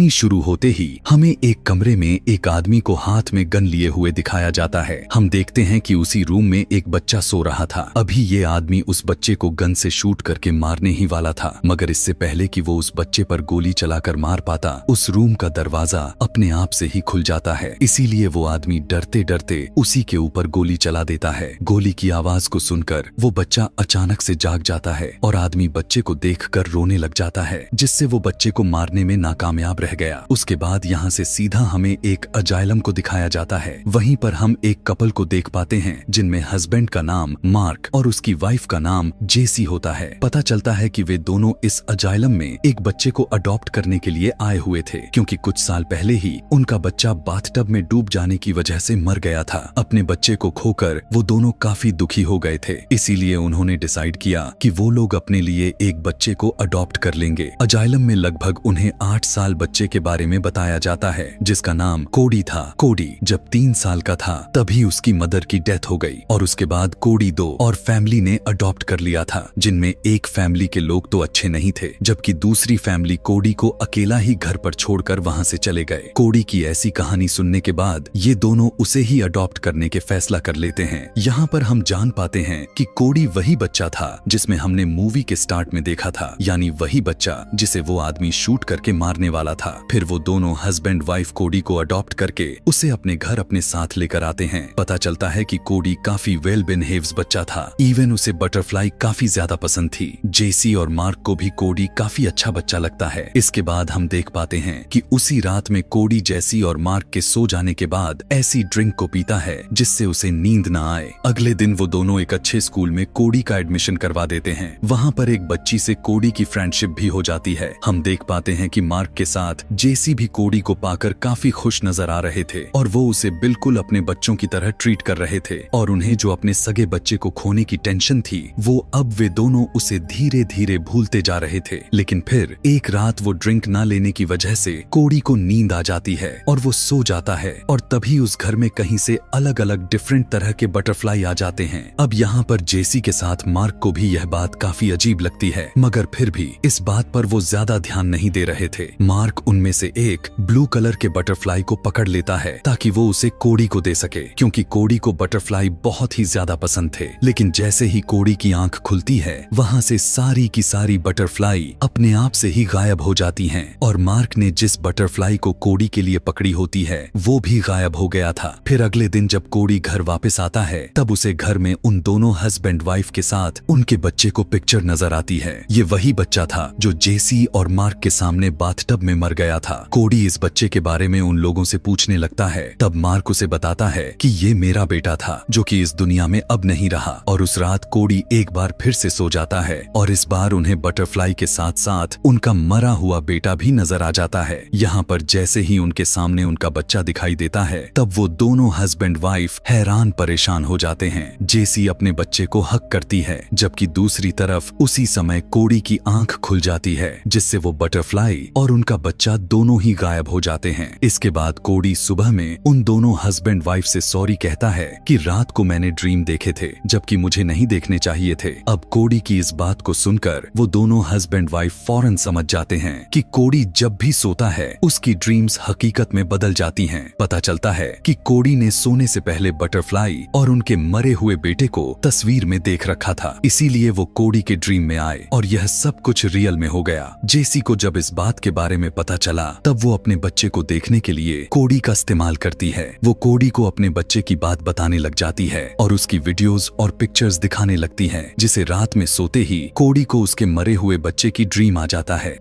कहानी शुरू होते ही हमें एक कमरे में एक आदमी को हाथ में गन लिए हुए दिखाया जाता है। हम देखते हैं कि उसी रूम में एक बच्चा सो रहा था। अभी ये आदमी उस बच्चे को गन से शूट करके मारने ही वाला था, मगर इससे पहले कि वो उस बच्चे पर गोली चलाकर मार पाता, उस रूम का दरवाजा अपने आप से ही खुल जाता है। इसीलिए वो आदमी डरते डरते उसी के ऊपर गोली चला देता है। गोली की आवाज को सुनकर वो बच्चा अचानक से जाग जाता है और आदमी बच्चे को देखकर रोने लग जाता है, जिससे वो बच्चे को मारने में नाकामयाब रह गया। उसके बाद यहाँ से सीधा हमें एक अजाइलम को दिखाया जाता है। वहीं पर हम एक कपल को देख पाते हैं जिनमें हस्बैंड का नाम मार्क और उसकी वाइफ का नाम जेसी होता है। पता चलता है कि वे दोनों इस अजाइलम में एक बच्चे को अडॉप्ट करने के लिए आए हुए थे, क्योंकि कुछ साल पहले ही उनका बच्चा बाथटब में डूब जाने की वजह से मर गया था। अपने बच्चे को खोकर वो दोनों काफी दुखी हो गए थे, इसीलिए उन्होंने डिसाइड किया कि वो लोग अपने लिए एक बच्चे को अडॉप्ट कर लेंगे। अजाइलम में लगभग उन्हें 8 साल बच्चे के बारे में बताया जाता है, जिसका नाम कोडी था। कोडी जब 3 साल का था तभी उसकी मदर की डेथ हो गई और उसके बाद कोडी 2 और फैमिली ने अडॉप्ट कर लिया था, जिनमें एक फैमिली के लोग तो अच्छे नहीं थे, जबकि दूसरी फैमिली कोडी को अकेला ही घर पर छोड़कर वहां से चले गए। कोडी की ऐसी कहानी सुनने के बाद ये दोनों उसे ही अडॉप्ट करने के फैसला कर लेते हैं। यहाँ पर हम जान पाते हैं कि कोडी वही बच्चा था जिसमें हमने मूवी के स्टार्ट में देखा था, यानी वही बच्चा जिसे वो आदमी शूट करके मारने वाला था। फिर वो दोनों हस्बैंड वाइफ कोडी को अडॉप्ट करके उसे अपने घर अपने साथ लेकर आते हैं। पता चलता है कि कोडी काफी वेल बिहेव्ड बच्चा था, इवन उसे बटरफ्लाई काफी ज्यादा पसंद थी। जेसी और मार्क को भी कोडी काफी अच्छा बच्चा लगता है। इसके बाद हम देख पाते हैं कि उसी रात में कोडी जेसी और मार्क के सो जाने के बाद ऐसी ड्रिंक को पीता है जिससे उसे नींद न आए। अगले दिन वो दोनों एक अच्छे स्कूल में कोडी का एडमिशन करवा देते हैं। वहाँ पर एक बच्ची से कोडी की फ्रेंडशिप भी हो जाती है। हम देख पाते हैं कि मार्क के साथ जेसी भी कोडी को पाकर काफी खुश नजर आ रहे थे और वो उसे बिल्कुल अपने बच्चों की तरह ट्रीट कर रहे थे, और उन्हें जो अपने सगे बच्चे को खोने की टेंशन थी वो अब वे दोनों उसे धीरे धीरे भूलते जा रहे थे। लेकिन फिर एक रात वो ड्रिंक ना लेने की वजह से कोडी को नींद आ जाती है और वो सो जाता है, और तभी उस घर में कहीं से अलग अलग डिफरेंट तरह के बटरफ्लाई आ जाते हैं। अब यहाँ पर जेसी के साथ मार्क को भी यह बात काफी अजीब लगती है, मगर फिर भी इस बात पर वो ज्यादा ध्यान नहीं दे रहे थे। मार्क उनमें से एक ब्लू कलर के बटरफ्लाई को पकड़ लेता है ताकि वो उसे कोडी को दे सके, क्योंकि कोडी को बटरफ्लाई बहुत ही ज्यादा पसंद थे। लेकिन जैसे ही कोडी की आंख खुलती है वहां से सारी की सारी बटरफ्लाई अपने आप से ही गायब हो जाती हैं, और मार्क ने जिस बटरफ्लाई को कोडी के लिए पकड़ी होती है वो भी गायब हो गया था। फिर अगले दिन जब कोडी घर वापस आता है तब उसे घर में उन दोनों हस्बैंड वाइफ के साथ उनके बच्चे को पिक्चर नजर आती है। ये वही बच्चा था जो जेसी और मार्क के सामने बाथटब में मर गया था। कोडी इस बच्चे के बारे में उन लोगों से पूछने लगता है, तब मार्क उसे बताता है कि ये मेरा बेटा था जो कि इस दुनिया में अब नहीं रहा। और उस रात कोडी एक बार फिर से सो जाता है और इस बार उन्हें बटरफ्लाई के साथ साथ उनका मरा हुआ बेटा भी नजर आ जाता है। यहाँ पर जैसे ही उनके सामने उनका बच्चा दिखाई देता है तब वो दोनों हस्बैंड वाइफ हैरान परेशान हो जाते हैं। जेसी अपने बच्चे को हक करती है, जबकि दूसरी तरफ उसी समय कोडी की आंख खुल जाती है, जिससे वो बटरफ्लाई और उनका बच्चा दोनों ही गायब हो जाते हैं। इसके बाद कोडी सुबह में उन दोनों हस्बैंड वाइफ से सॉरी कहता है कि रात को मैंने ड्रीम देखे थे जबकि मुझे नहीं देखने चाहिए थे। अब कोडी की इस बात को सुनकर वो दोनों हस्बैंड वाइफ फौरन समझ जाते हैं कि कोडी जब भी सोता है उसकी ड्रीम्स हकीकत में बदल जाती हैं। पता चलता है कि कोडी ने सोने से पहले बटरफ्लाई और उनके मरे हुए बेटे को तस्वीर में देख रखा था, इसीलिए वो कोडी के ड्रीम में आए और यह सब कुछ रियल में हो गया। जेसी को जब इस बात के बारे में पता चला तब वो अपने बच्चे को देखने के लिए कोडी का इस्तेमाल करती है। वो कोडी को अपने बच्चे की बात बताने लग जाती है और उसकी वीडियोस और पिक्चर्स दिखाने लगती है, जिसे रात में सोते ही कोडी को उसके मरे हुए बच्चे की ड्रीम आ जाता है।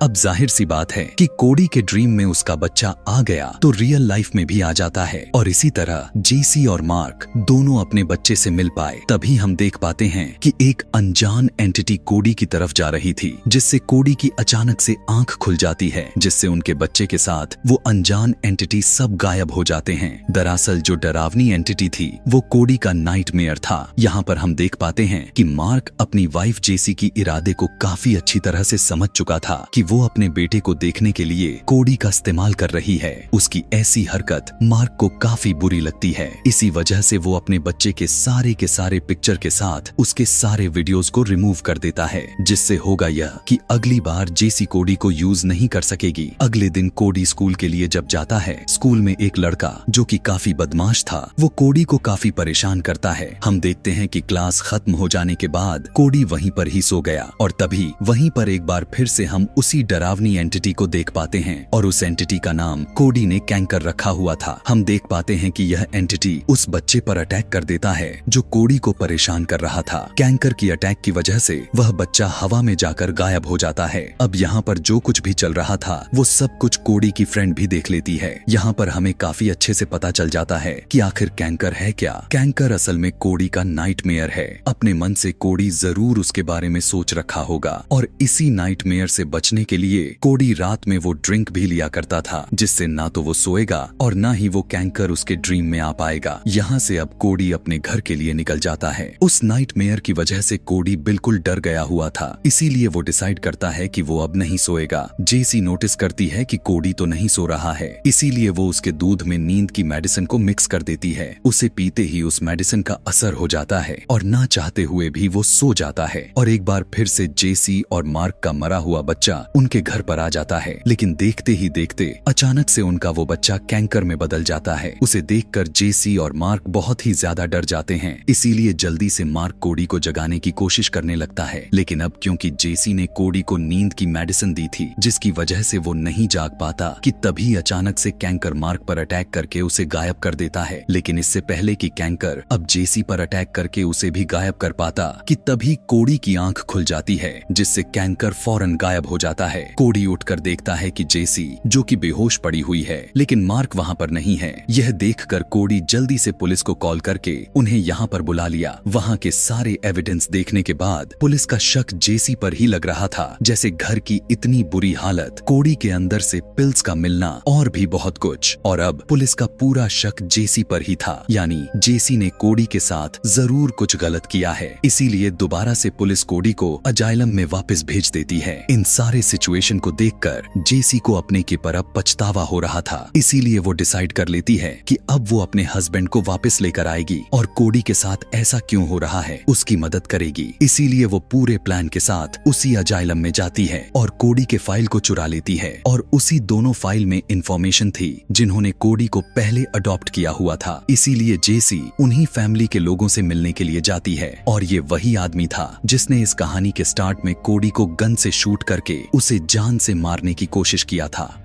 अब जाहिर सी बात है कि कोडी के ड्रीम में उसका बच्चा आ गया तो रियल लाइफ में भी आ जाता है, और इसी तरह जेसी और मार्क दोनों अपने बच्चे से मिल पाए। तभी हम देख पाते हैं कि एक अनजान एंटिटी कोडी की तरफ जा रही थी, जिससे कोडी की अचानक से आंख खुल जाती है, जिससे उनके बच्चे के साथ वो अनजान एंटिटी सब गायब हो जाते हैं। दरअसल जो डरावनी एंटिटी थी वो कोडी का नाइटमेयर था। यहाँ पर हम देख पाते हैं कि मार्क अपनी वाइफ जेसी की इरादे को काफी अच्छी तरह से समझ चुका था कि वो अपने बेटे को देखने के लिए कोडी का इस्तेमाल कर रही है। उसकी ऐसी हरकत मार्क को काफी बुरी लगती है। इसी वजह से वो अपने बच्चे के सारे पिक्चर के साथ उसके सारे वीडियोस को रिमूव कर देता है, जिससे होगा यह कि अगली बार जेसी कोडी को यूज नहीं कर सकेगी। अगले दिन कोडी स्कूल के लिए जब जाता है, स्कूल में एक लड़का जो कि काफी बदमाश था, वो कोडी को काफी परेशान करता है। हम देखते हैं कि क्लास खत्म हो जाने के बाद कोडी वहीं पर ही सो गया और तभी वहीं पर एक बार फिर से हम उसी डरावनी एंटिटी को देख पाते हैं और उस एंटिटी का नाम कोडी ने कैंकर रखा हुआ था। हम देख पाते हैं कि यह एंटिटी उस बच्चे पर अटैक कर देता है जो कोडी को परेशान कर रहा था। कैंकर की अटैक की वजह से वह बच्चा हवा में जाकर गायब हो जाता है। अब यहाँ पर जो कुछ भी चल रहा था वो सब कुछ कोडी की फ्रेंड भी देख लेती है। यहाँ पर हमें काफी अच्छे से पता चल जाता है कि आखिर कैंकर है क्या। कैंकर असल में कोडी का नाइटमेयर है। अपने मन से कोडी जरूर उसके बारे में सोच रखा होगा और इसी नाइटमेयर से बचने के लिए कोडी रात में वो ड्रिंक भी लिया करता था, जिससे ना तो वो सोएगा और ना ही वो कैंकर उसके ड्रीम में आ पाएगा। यहाँ से अब कोडी अपने घर के लिए निकल जाता है। उस नाइटमेयर की वजह से कोडी बिल्कुल डर गया हुआ था, इसीलिए वो डिसाइड करता है कि वो अब नहीं सोएगा। जेसी नोटिस करती है कि कोडी तो नहीं सो रहा है, इसीलिए वो उसके दूध में नींद की मेडिसिन को मिक्स कर देती है। उसे पीते ही उस मेडिसिन का असर हो जाता है और ना चाहते हुए भी वो सो जाता है। और एक बार फिर से जेसी और मार्क का मरा हुआ बच्चा उनके घर पर आ जाता है, लेकिन देखते ही देखते अचानक से उनका वो बच्चा कैंकर में बदल जाता है। उसे देखकर जेसी और मार्क बहुत ही ज्यादा डर जाते हैं, इसीलिए जल्दी से मार्क कोडी को जगाने की कोशिश करने लगता है। लेकिन अब क्योंकि जेसी ने कोडी को नींद की मेडिसिन दी थी जिसकी वजह से वो नहीं जाग पाता कि तभी अचानक से कैंकर मार्क पर अटैक करके उसे गायब कर देता है। लेकिन इससे पहले कि कैंकर अब जेसी पर अटैक करके उसे भी गायब कर पाता कि तभी कोडी की आंख खुल जाती है, जिससे कैंकर फौरन गायब हो जाता है। कोडी उठकर देखता है कि जेसी जो कि बेहोश पड़ी हुई है, लेकिन मार्क वहाँ पर नहीं है। यह देखकर कोडी जल्दी से पुलिस को कॉल करके उन्हें यहाँ पर बुला लिया। वहाँ के सारे एविडेंस देखने के बाद पुलिस का शक जेसी पर ही लग रहा था, जैसे घर की इतनी बुरी हालत, कोडी के अंदर से पिल्स का मिलना और भी बहुत कुछ। और अब पुलिस का पूरा शक जेसी पर ही था, यानी जेसी ने कोडी के साथ जरूर कुछ गलत किया है। इसीलिए दोबारा से पुलिस कोडी को अजाइलम में वापस भेज देती है। इन सारे सिचुएशन को देखकर जेसी को अपने के पर अब पछतावा हो रहा था, इसीलिए वो डिसाइड कर लेती है कि अब वो अपने हस्बैंड को वापस लेकर आएगी और कोडी के साथ ऐसा क्यों हो रहा है उसकी मदद करेगी। इसीलिए वो पूरे प्लान के साथ उसी अजाइलम में जाती है और कोडी के फाइल को चुरा लेती है। और उसी दोनों फाइल में इंफॉर्मेशन थी जिन्होंने कोडी को पहले अडॉप्ट किया हुआ था। इसीलिए जेसी उन्हीं फैमिली के लोगों से मिलने के लिए जाती है और ये वही आदमी था जिसने इस कहानी के स्टार्ट में कोडी को गन से शूट करके उसे जान से मारने की कोशिश किया था।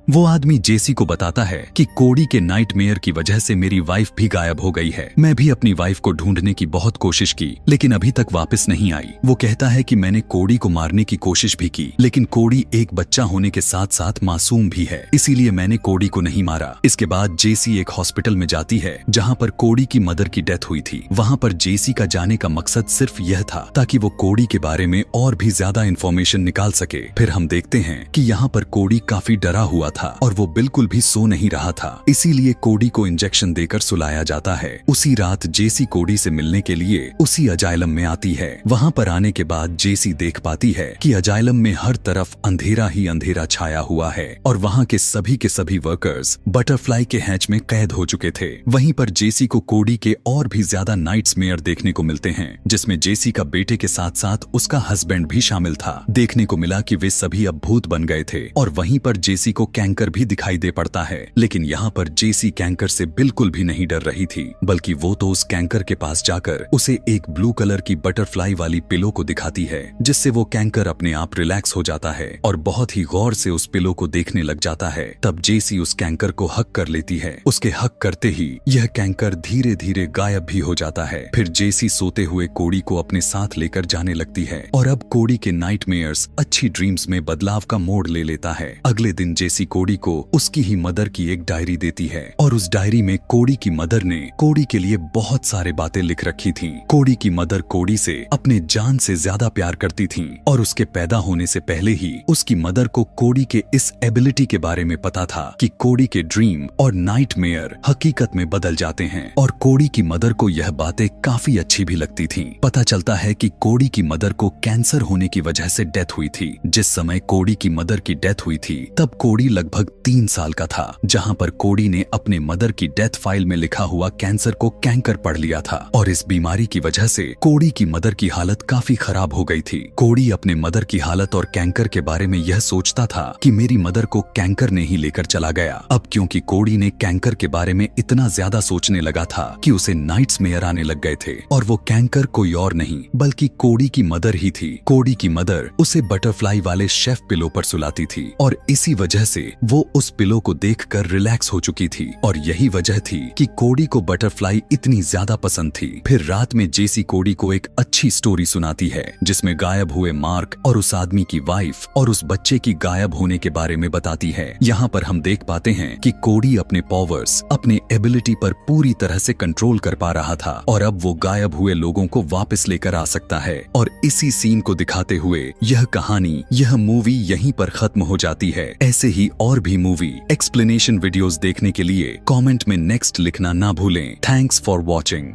वो आदमी जेसी को बताता है कि कोडी के नाइटमेयर की वजह से मेरी वाइफ भी गायब हो गई है। मैं भी अपनी वाइफ को ढूंढने की बहुत कोशिश की, लेकिन अभी तक वापस नहीं आई। वो कहता है कि मैंने कोडी को मारने की कोशिश भी की, लेकिन कोडी एक बच्चा होने के साथ साथ मासूम भी है, इसीलिए मैंने कोडी को नहीं मारा। इसके बाद जेसी एक हॉस्पिटल में जाती है जहाँ पर कोडी की मदर की डेथ हुई थी। वहाँ पर जेसी का जाने का मकसद सिर्फ यह था ताकि वो कोडी के बारे में और भी ज्यादा इंफॉर्मेशन निकाल सके। फिर हम देखते हैं कि यहाँ पर कोडी काफी डरा हुआ था और वो बिल्कुल भी सो नहीं रहा था, इसीलिए कोडी को इंजेक्शन देकर सुलाया जाता है। उसी रात जेसी कोडी से मिलने के लिए उसी अजाइलम में आती है। वहाँ पर आने के बाद जेसी देख पाती है कि अजाइलम में हर तरफ अंधेरा ही अंधेरा छाया हुआ है और वहाँ के सभी वर्कर्स बटरफ्लाई के हैच में कैद हो चुके थे। वहीं पर जेसी को कोडी के और भी ज्यादा नाइटमेयर देखने को मिलते हैं, जिसमें जेसी का बेटे के साथ साथ उसका हस्बैंड भी शामिल था। देखने को मिला कि वे सभी अब भूत बन गए थे और वहीं पर जेसी को कैंकर भी दिखाई दे पड़ता है। लेकिन यहाँ पर जेसी कैंकर से बिल्कुल भी नहीं डर रही थी, बल्कि वो तो उस कैंकर के पास जाकर उसे एक ब्लू कलर की बटरफ्लाई वाली पिलो को दिखाती है, जिससे वो कैंकर अपने आप रिलैक्स हो जाता है और बहुत ही गौर से उस पिलो को देखने लग जाता है। तब जेसी उस कैंकर को हक कर लेती है। उसके हक करते ही यह कैंकर धीरे धीरे गायब भी हो जाता है। फिर जेसी सोते हुए कोडी को अपने साथ लेकर जाने लगती है और अब कोडी के नाइटमेयर्स अच्छी ड्रीम्स में बदलाव का मोड़ ले लेता है। अगले दिन जेसी कोडी को उसकी ही मदर की एक डायरी देती है और उस डायरी में कोडी की मदर ने कोडी के लिए बहुत सारे बातें लिख रखी थीं। कोडी की मदर कोडी से अपने जान से ज्यादा प्यार करती थीं और उसके पैदा होने से पहले ही उसकी मदर को कोडी के इस एबिलिटी के बारे में पता था कि कोडी के ड्रीम और नाइटमेयर हकीकत में बदल जाते हैं और कोडी की मदर को यह बातें काफी अच्छी भी लगती थीं। पता चलता है कि कोडी की मदर को कैंसर होने की वजह से डेथ हुई थी। जिस समय कोडी की मदर की डेथ हुई थी तब कोडी लगभग 3 साल का था, जहां पर कोडी ने अपने मदर की डेथ फाइल में लिखा हुआ कैंसर को कैंकर पढ़ लिया था और इस बीमारी की वजह से कोडी की मदर की हालत काफी खराब हो गई थी। कोडी अपने मदर की हालत और कैंकर के बारे में यह सोचता था कि मेरी मदर को कैंकर ने ही लेकर चला गया। अब क्योंकि कोडी ने कैंकर के बारे में इतना ज्यादा सोचने लगा था कि उसे नाइट्समेयर आने लग गए थे और वो कैंकर कोई और नहीं बल्कि कोडी की मदर ही थी। कोडी की मदर उसे बटरफ्लाई वाले शेफ पिलो पर सुलाती थी और इसी वजह से वो उस पिलो को देखकर रिलैक्स हो चुकी थी और यही वजह थी कि कोडी को बटरफ्लाई इतनी ज्यादा पसंद थी। फिर रात में जेसी कोडी को एक अच्छी स्टोरी सुनाती है जिसमें गायब हुए मार्क और उस आदमी की वाइफ और उस बच्चे की गायब होने के बारे में बताती है। यहाँ पर हम देख पाते हैं कि कोडी अपने पावर्स, अपने एबिलिटी पर पूरी तरह से कंट्रोल कर पा रहा था और अब वो गायब हुए लोगों को वापस लेकर आ सकता है और इसी सीन को दिखाते हुए यह कहानी, यह मूवी यहीं पर खत्म हो जाती है। ऐसे ही और भी मूवी एक्सप्लेनेशन वीडियोस देखने के लिए कमेंट में नेक्स्ट लिखना ना भूलें। Thanks for watching.